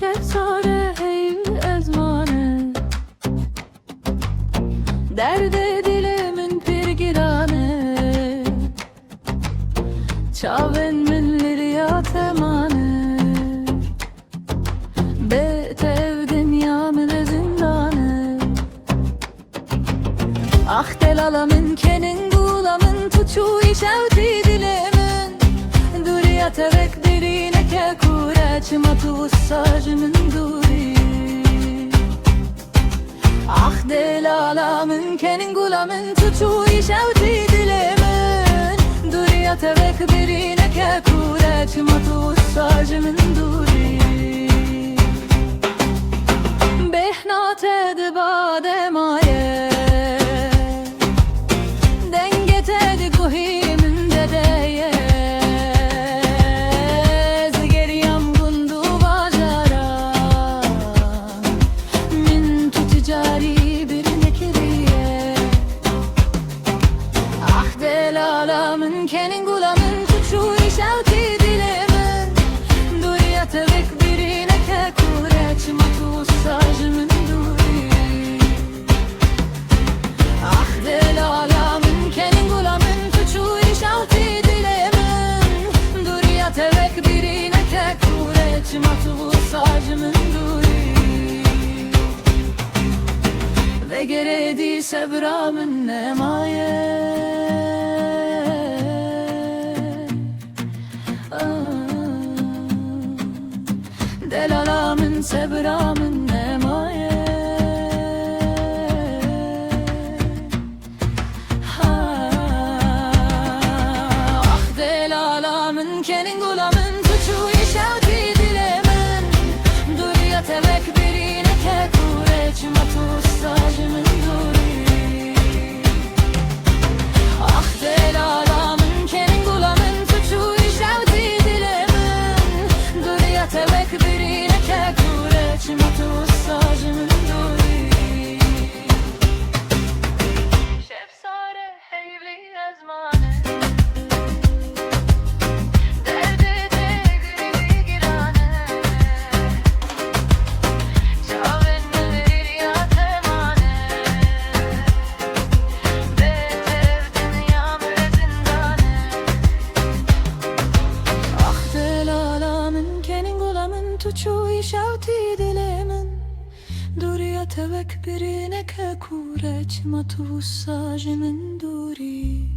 شهساره ezmane Derde dilimin pirgirane Çaven min lirya temane Betev dünya min zindane Ah delala min kenin gula min tuçu işevti dilimin Duriya tevek dirine ke kure Çimatu ussajının duri Ah delala min kenin gula min tuçu işevti dilimin Duriya tevek dirine ke kure Çimatu ussajının duri Behnat edba demaye Denget ed guhimin dedeye Zgeriyam gundu bajara Min tu ticari bir nekiriye Ah delala min kenin gulamin tuçu işevti dilimin Duriya tevek birine ke kure Çimatu ussajının duri Ah delala min kenin gulamin tuçu işevti dilimin Duriya tevek birine ke kure Çimatu ussajının duri Ve geredi sebramın nemaye Delala min sebramın nemaye Ah delala min kenin gulamin tuçu işevti dilimin Duriya tevek birine ke kure Çimatu ussajının duri Ah delala min kenin gulamin tuçu işevti dilimin Duriya tevek birine ke kure Çimatu ussajının duri Şefsare heyvli ezmane Derde de gri girane Çaven verir ya temane Betev dünya zindane Ah delala min kenin gulamin tuçu işevti dilimin Duriya tevek birine ke kure Çimatu ussajının duri